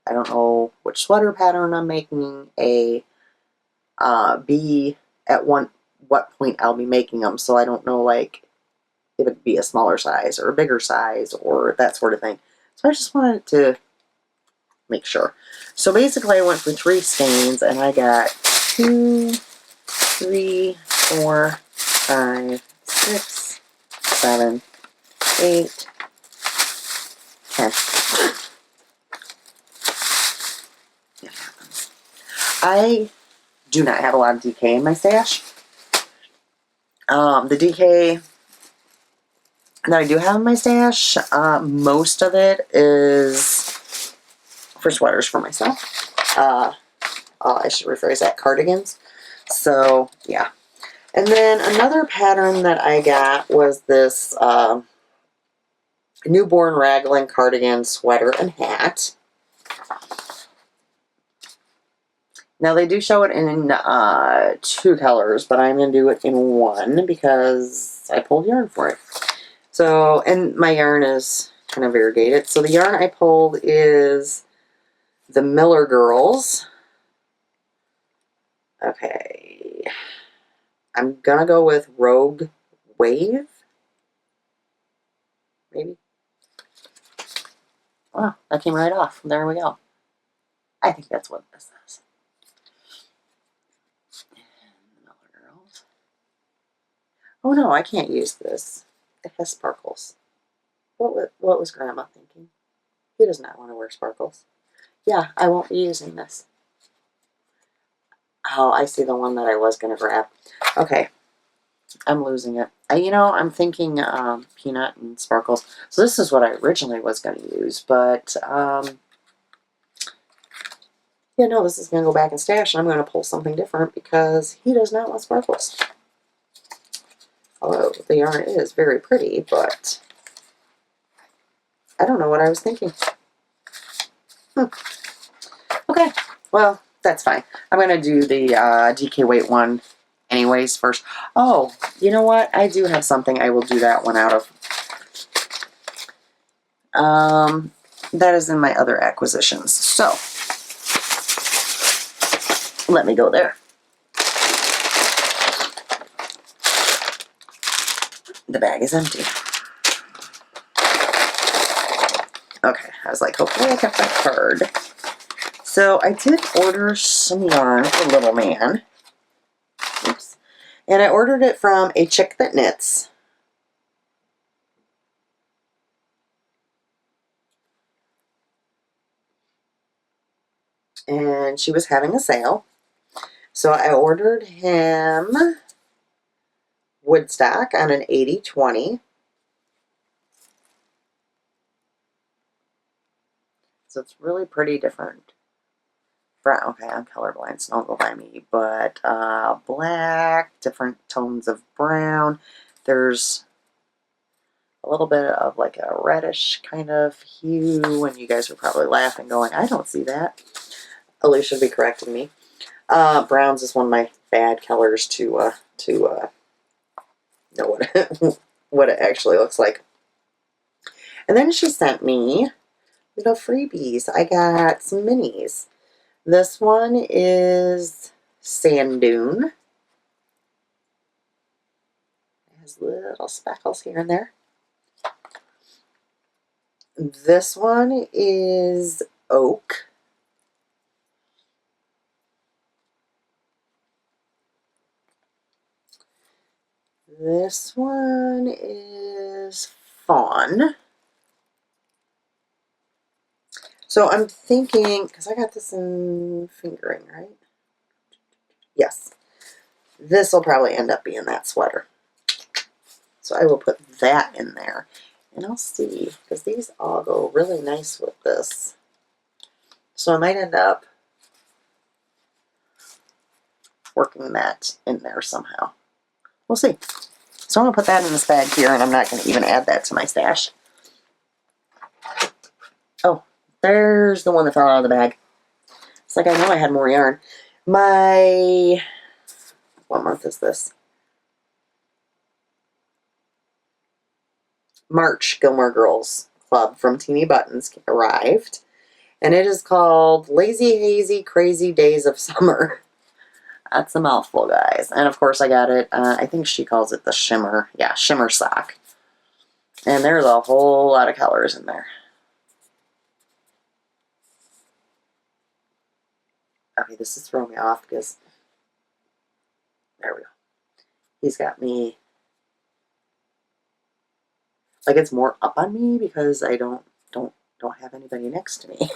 I don't know which sweater pattern I'm making, B, at what point I'll be making them. So I don't know, like, if it'd be a smaller size or a bigger size or that sort of thing. So I just wanted to make sure. So basically I went for 3 skeins and I got 2, 3, 4, 5, 6, 7, 8, 10. It happens. I do not have a lot of DK in my stash. The DK that I do have in my stash, most of it is for sweaters for myself. I should rephrase that, cardigans. So, yeah. And then another pattern that I got was this newborn raglan cardigan sweater and hat. Now they do show it in 2 colors, but I'm going to do it in 1 because I pulled yarn for it. So, and my yarn is kind of variegated. So the yarn I pulled is the Miller Girls. Okay. I'm gonna go with Rogue Wave. Maybe. Oh, that came right off. There we go. I think that's what this is. And the Miller Girls. Oh no, I can't use this. It has sparkles. What was Grandma thinking? He does not want to wear sparkles. Yeah, I won't be using this. Oh, I see the one that I was going to grab. Okay, I'm losing it. I'm thinking peanut and sparkles. So this is what I originally was going to use, but yeah, no, this is going to go back in stash, and I'm going to pull something different because he does not want sparkles. Although the yarn is very pretty, but I don't know what I was thinking. Okay, well, that's fine. I'm going to do the DK weight one anyways first. Oh, you know what? I do have something I will do that one out of. That is in my other acquisitions. So, let me go there. The bag is empty. Okay, I was like, hopefully I kept that card. So, I did order some yarn for Little Man. Oops. And I ordered it from A Chick That Knits. And she was having a sale. So I ordered him Woodstock on an 80/20. So it's really pretty different. Brown, okay, I'm colorblind, so don't go by me. But black, different tones of brown. There's a little bit of like a reddish kind of hue, and you guys are probably laughing going, I don't see that. Alisha should be correcting me. Browns is one of my bad colors to know what what it actually looks like. And then she sent me little freebies. I got some minis. This one is Sand Dune. It has little speckles here and there. This one is Oak. This one is Fawn. So I'm thinking, because I got this in fingering, right? Yes. This will probably end up being that sweater. So I will put that in there. And I'll see, because these all go really nice with this. So I might end up working that in there somehow. We'll see. So I'm going to put that in this bag here, and I'm not going to even add that to my stash. Oh, there's the one that fell out of the bag. It's like I know I had more yarn. What month is this? March Gilmore Girls Club from Teeny Buttons arrived. And it is called Lazy Hazy Crazy Days of Summer. That's a mouthful, guys. And of course I got it, I think she calls it the Shimmer. Yeah, Shimmer sock. And there's a whole lot of colors in there. Okay, this is throwing me off because, there we go. He's got me, like it's more up on me because I don't have anybody next to me.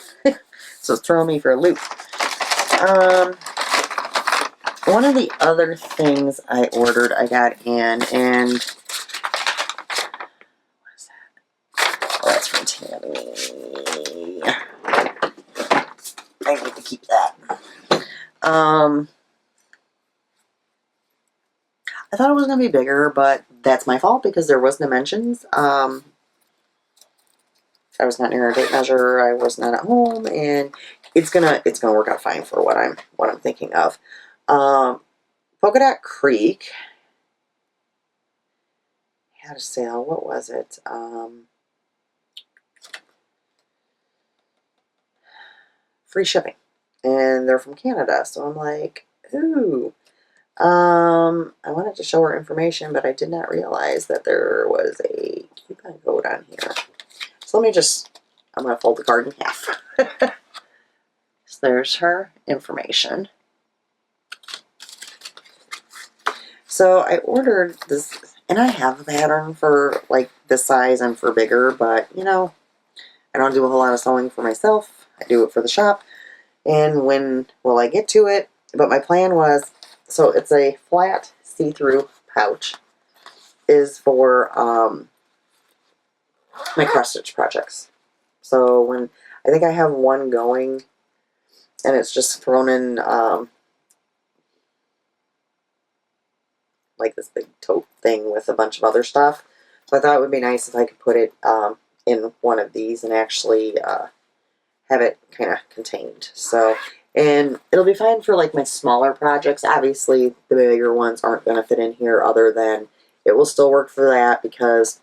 So it's throwing me for a loop. One of the other things I ordered, I got in, and what is that? Oh, that's from Tammy. I need to keep that. I thought it was going to be bigger, but that's my fault because there was dimensions. I was not near a tape measure. I was not at home, and it's gonna work out fine for what I'm thinking of. Polka Dot Creek had a sale. What was it? free shipping. And they're from Canada. So I'm like, ooh. I wanted to show her information, but I did not realize that there was a coupon code on here. So let me just, I'm going to fold the card in half. So there's her information. So I ordered this, and I have a pattern for like this size and for bigger, but you know, I don't do a whole lot of sewing for myself. I do it for the shop. And when will I get to it? But my plan was, so it's a flat see-through pouch, is for my cross stitch projects. So when I think I have one going, and it's just thrown in like this big tote thing with a bunch of other stuff. So I thought it would be nice if I could put it in one of these and actually have it kind of contained. So, and it'll be fine for like my smaller projects. Obviously, the bigger ones aren't going to fit in here, other than it will still work for that because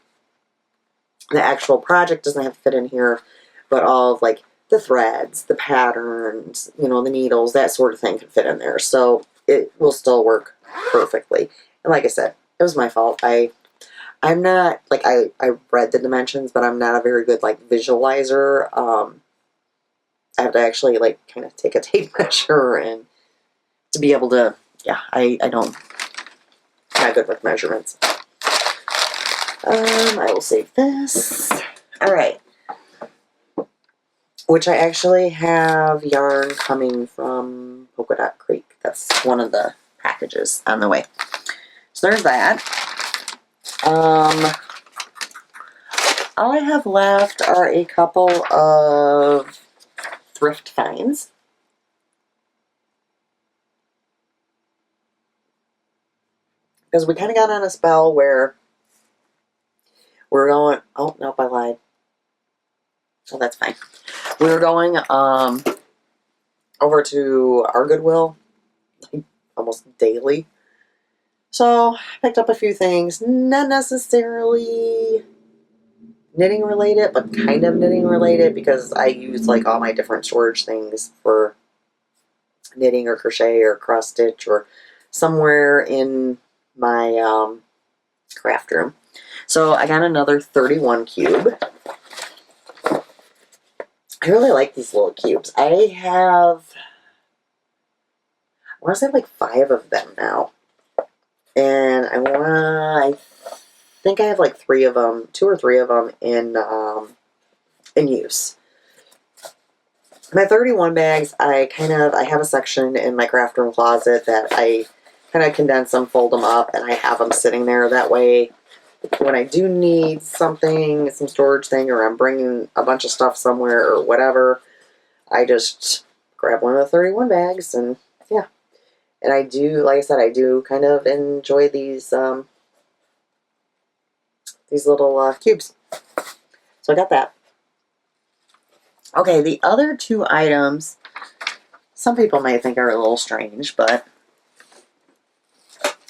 the actual project doesn't have to fit in here, but all of like the threads, the patterns, you know, the needles, that sort of thing can fit in there. So it will still work perfectly. And like I said, it was my fault. I'm not, like, I read the dimensions, but I'm not a very good, like, visualizer. I have to actually, like, kind of take a tape measure and to be able to, yeah, I don't, I'm not good with measurements. I will save this. All right. Which I actually have yarn coming from Polka Dot Creek. That's one of the packages on the way. So there's that. All I have left are a couple of thrift finds. Because we kind of got on a spell where we're going, oh, nope, I lied. Oh, that's fine. We were going over to our Goodwill almost daily. So I picked up a few things, not necessarily knitting related, but kind of knitting related, because I use like all my different storage things for knitting or crochet or cross stitch or somewhere in my craft room. So I got another 31 cube. I really like these little cubes. I want to say like 5 of them now. And I think I have like 3 of them, 2 or 3 of them in use. My 31 bags, I have a section in my craft room closet that I kind of condense them, fold them up, and I have them sitting there. That way, when I do need something, some storage thing, or I'm bringing a bunch of stuff somewhere or whatever, I just grab one of the 31 bags, and yeah. And I do, like I said, I do kind of enjoy these little cubes. So I got that. Okay, the other 2 items, some people might think are a little strange, but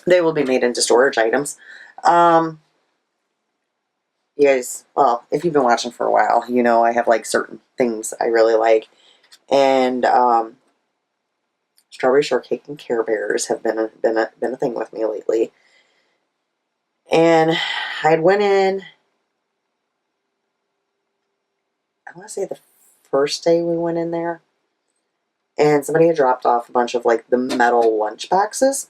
they will be made into storage items. You guys, well, if you've been watching for a while, you know I have like certain things I really like. And strawberry shortcake and Care Bears have been a thing with me lately. And I went in, I want to say the first day we went in there, and somebody had dropped off a bunch of like the metal lunch boxes.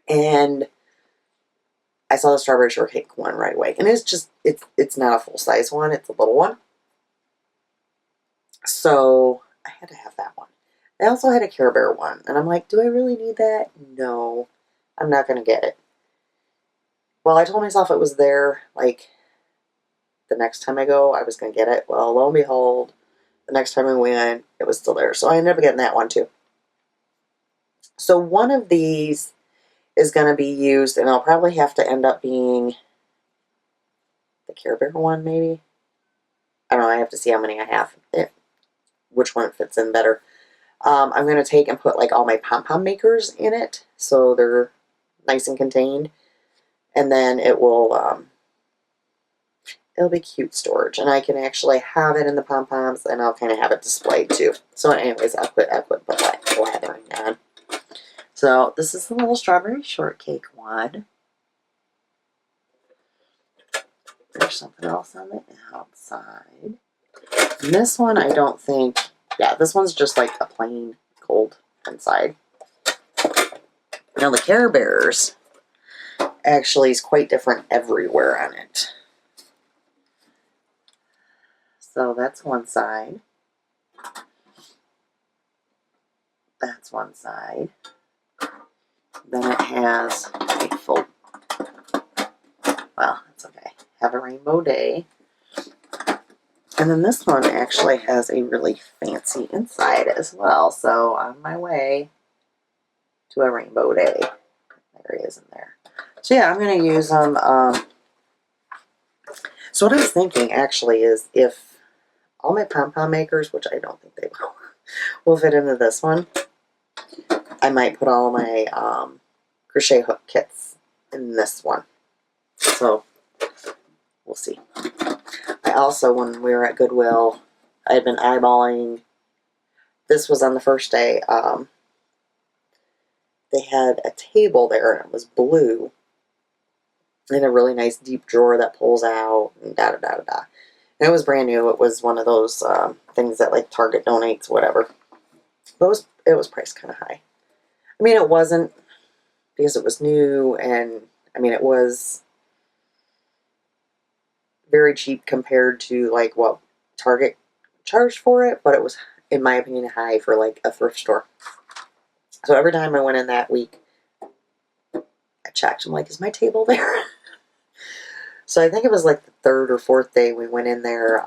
And I saw the strawberry shortcake one right away. And it's just, it's not a full-size one, it's a little one. So I had to have that one. I also had a Care Bear one, and I'm like, do I really need that? No, I'm not going to get it. Well, I told myself it was there, like, the next time I go, I was going to get it. Well, lo and behold, the next time we went, it was still there. So I ended up getting that one too. So one of these is going to be used, and I'll probably have to end up being the Care Bear one, maybe. I don't know, I have to see how many I have, which one fits in better. I'm going to take and put like all my pom-pom makers in it, so they're nice and contained. And then it will, it'll be cute storage, and I can actually have it in the pom-poms, and I'll kind of have it displayed too. So anyways, I'll quit blathering on. So this is the little strawberry shortcake one. There's something else on the outside. And this one, I don't think, yeah, this one's just like a plain gold inside. Now the Care Bears actually is quite different everywhere on it. So that's one side. That's one side. Then it has a full, well, that's okay. Have a rainbow day. And then this one actually has a really fancy inside as well. So on my way to a rainbow day. There he is in there. So yeah, I'm going to use them. So what I was thinking actually is if all my pom-pom makers, which I don't think they will fit into this one, I might put all my crochet hook kits in this one. So we'll see. I also, when we were at Goodwill, I had been eyeballing, this was on the first day, they had a table there and it was blue in a really nice deep drawer that pulls out and da-da-da-da-da. And it was brand new. It was one of those things that like Target donates, whatever. But it was priced kind of high. I mean, it wasn't because it was new, and I mean, it was very cheap compared to like what Target charged for it, but it was, in my opinion, high for like a thrift store. So every time I went in that week, I checked. I'm like, is my table there? So I think it was like the third or fourth day we went in there.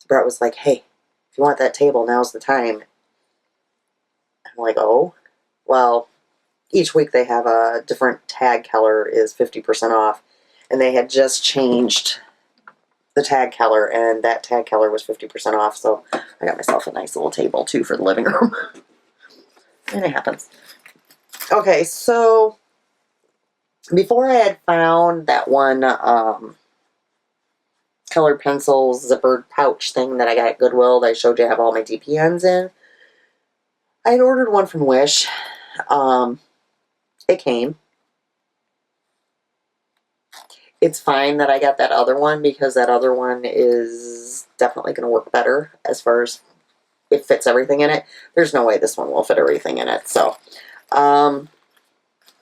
Brett was like, hey, if you want that table, now's the time. I'm like, oh, well, each week they have a different tag color is 50% off. And they had just changed the tag color, and that tag color was 50% off. So I got myself a nice little table too for the living room. And it happens. Okay, so before I had found that one colored pencils zippered pouch thing that I got at Goodwill that I showed you I have all my DPNs in, I had ordered one from Wish. It came. It's fine that I got that other one because that other one is definitely going to work better as far as it fits everything in it. There's no way this one will fit everything in it. So,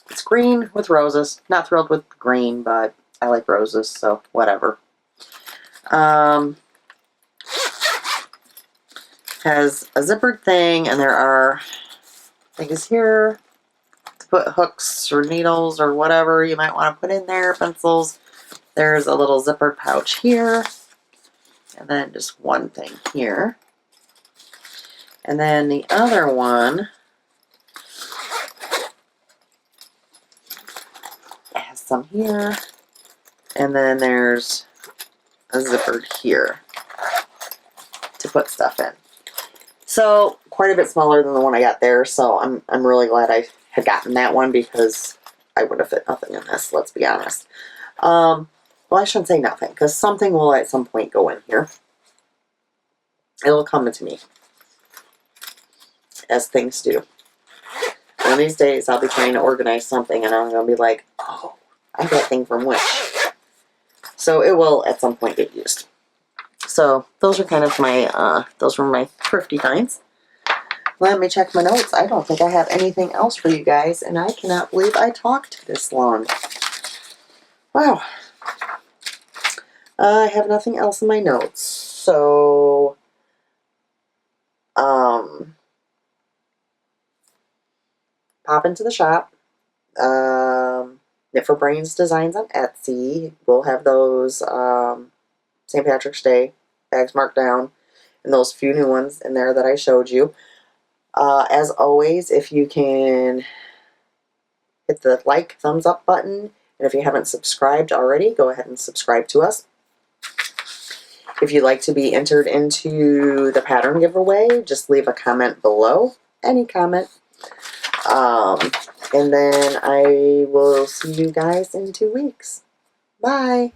it's green with roses. Not thrilled with green, but I like roses, so whatever. Has a zippered thing, and there are things here to put hooks or needles or whatever you might want to put in there, pencils. There's a little zippered pouch here, and then just one thing here. And then the other one has some here, and then there's a zippered here to put stuff in. So quite a bit smaller than the one I got there, so I'm really glad I had gotten that one because I would have fit nothing in this, let's be honest. Well, I shouldn't say nothing, because something will at some point go in here. It'll come to me, as things do. One of these days, I'll be trying to organize something, and I'm going to be like, oh, I got that thing from Wish. So it will, at some point, get used. So those are kind of my, those were my thrifty finds. Let me check my notes. I don't think I have anything else for you guys, and I cannot believe I talked this long. Wow. I have nothing else in my notes. So, pop into the shop. Knit for Brains designs on Etsy. We'll have those St. Patrick's Day bags marked down, and those few new ones in there that I showed you. As always, if you can hit the like, thumbs up button, and if you haven't subscribed already, go ahead and subscribe to us. If you'd like to be entered into the pattern giveaway, just leave a comment below. Any comment. And then I will see you guys in 2 weeks. Bye.